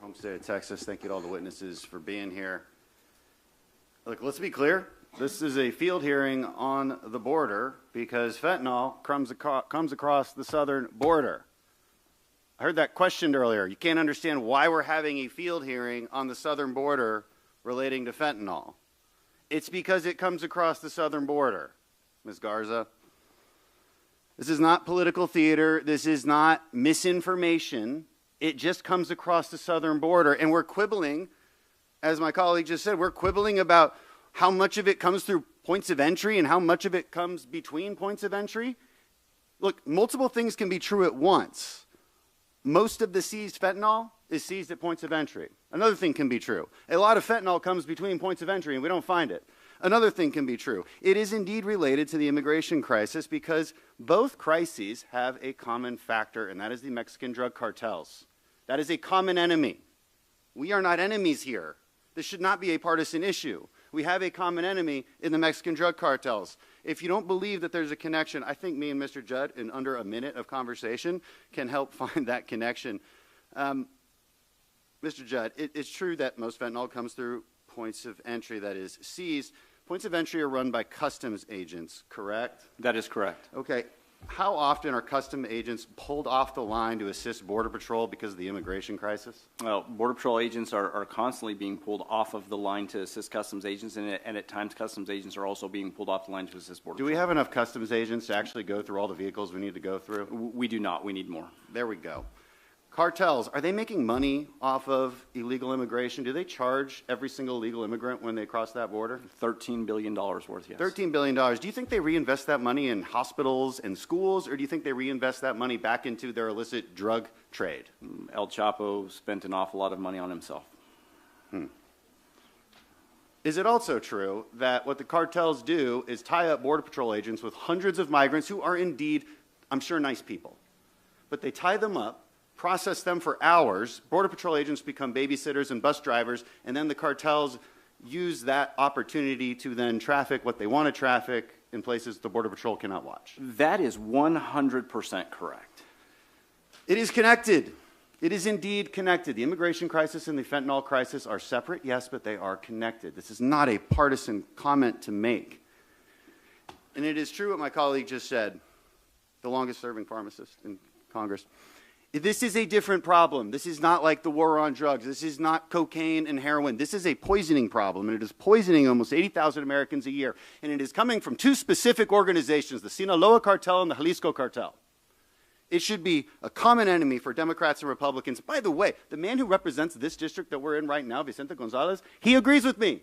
home state of Texas. Thank you to all the witnesses for being here. Look, let's be clear. This is a field hearing on the border because fentanyl comes across the southern border. I heard that questioned earlier. You can't understand why we're having a field hearing on the southern border relating to fentanyl. It's because it comes across the southern border, Ms. Garza. This is not political theater. This is not misinformation. It just comes across the southern border, and we're quibbling, as my colleague just said, we're quibbling about how much of it comes through points of entry and how much of it comes between points of entry. Look, multiple things can be true at once. Most of the seized fentanyl is seized at points of entry. Another thing can be true. A lot of fentanyl comes between points of entry and we don't find it. Another thing can be true. It is indeed related to the immigration crisis because both crises have a common factor, and that is the Mexican drug cartels. That is a common enemy. We are not enemies here. This should not be a partisan issue. We have a common enemy in the Mexican drug cartels. If you don't believe that there's a connection, I think me and Mr. Judd, in under a minute of conversation, can help find that connection. Mr. Judd, it's true that most fentanyl comes through points of entry that is seized. Points of entry are run by customs agents, correct? That is correct. Okay. How often are customs agents pulled off the line to assist Border Patrol because of the immigration crisis? Well, Border Patrol agents are constantly being pulled off of the line to assist customs agents, and at times customs agents are also being pulled off the line to assist Border Patrol. Do we have enough customs agents to actually go through all the vehicles we need to go through? We do not. We need more. There we go. Cartels, are they making money off of illegal immigration? Do they charge every single illegal immigrant when they cross that border? $13 billion worth, yes. $13 billion. Do you think they reinvest that money in hospitals and schools, or do you think they reinvest that money back into their illicit drug trade? El Chapo spent an awful lot of money on himself. Is it also true that what the cartels do is tie up Border Patrol agents with hundreds of migrants who are indeed, I'm sure, nice people, but they tie them up, process them for hours, Border Patrol agents become babysitters and bus drivers, and then the cartels use that opportunity to then traffic what they want to traffic in places the Border Patrol cannot watch? That is 100% correct. It is connected. It is indeed connected. The immigration crisis and the fentanyl crisis are separate, yes, but they are connected. This is not a partisan comment to make. And it is true what my colleague just said, the longest-serving pharmacist in Congress. This is a different problem. This is not like the war on drugs. This is not cocaine and heroin. This is a poisoning problem, and it is poisoning almost 80,000 Americans a year. And it is coming from two specific organizations, the Sinaloa cartel and the Jalisco cartel. It should be a common enemy for Democrats and Republicans. By the way, the man who represents this district that we're in right now, Vicente Gonzalez, he agrees with me.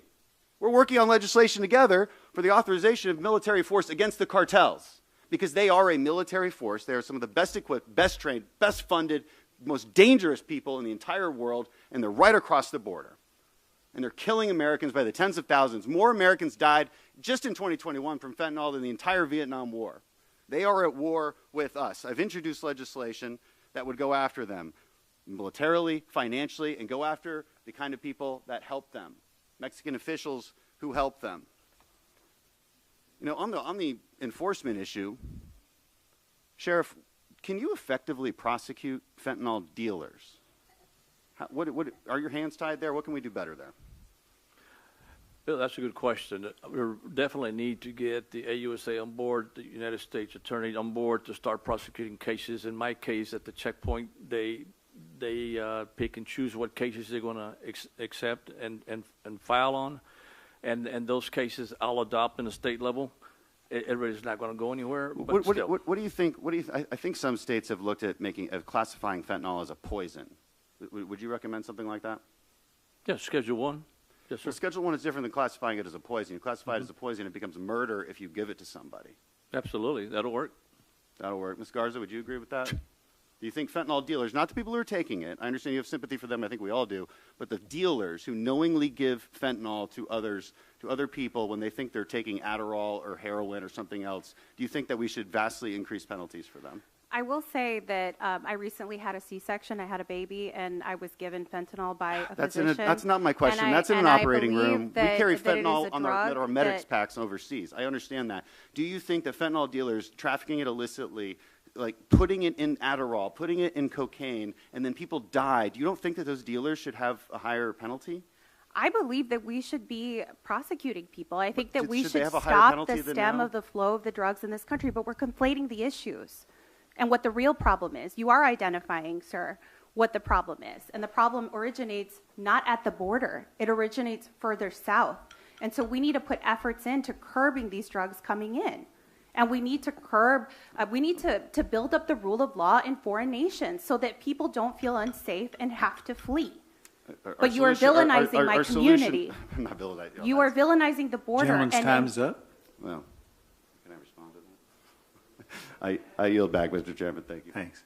We're working on legislation together for the authorization of military force against the cartels, because they are a military force. They are some of the best equipped, best trained, best funded, most dangerous people in the entire world, and they're right across the border. And they're killing Americans by the tens of thousands. More Americans died just in 2021 from fentanyl than the entire Vietnam War. They are at war with us. I've introduced legislation that would go after them militarily, financially, and go after the kind of people that help them, Mexican officials who help them. You know, on the enforcement issue, Sheriff, can you effectively prosecute fentanyl dealers? What are your hands tied there? What can we do better there? Bill, that's a good question. We definitely need to get the AUSA on board, the United States Attorney on board to start prosecuting cases. In my case, at the checkpoint, they pick and choose what cases they're going to accept and file on. And those cases I'll adopt in the state level. It really is not going to go anywhere. But what do you think? I think some states have looked at classifying fentanyl as a poison. Would you recommend something like that? Yeah, Schedule 1. Yes, sir. Well, Schedule 1 is different than classifying it as a poison. You classify it as a poison, it becomes murder if you give it to somebody. Absolutely. That'll work. That'll work. Ms. Garza, would you agree with that? Do you think fentanyl dealers, not the people who are taking it, I understand you have sympathy for them, I think we all do, but the dealers who knowingly give fentanyl to other people when they think they're taking Adderall or heroin or something else, do you think that we should vastly increase penalties for them? I will say that I recently had a C-section. I had a baby, and I was given fentanyl by a physician. That's not my question. That's in an operating room. We carry fentanyl on our medics packs overseas. I understand that. Do you think that fentanyl dealers trafficking it illicitly like putting it in Adderall, putting it in cocaine, and then people died, you don't think that those dealers should have a higher penalty? I believe that we should be prosecuting people. I think that we should they should have a higher stop penalty the than stem now? of the flow of the drugs in this country, but we're conflating the issues and what the real problem is. You are identifying, sir, what the problem is. And the problem originates not at the border. It originates further south. And so we need to put efforts into curbing these drugs coming in. And we need to to build up the rule of law in foreign nations so that people don't feel unsafe and have to flee. But you are villainizing my community. I'm not villainizing. You are villainizing the border. Gentleman's and time is up. Well, can I respond to that? I yield back, Mr. Chairman. Thank you. Thanks.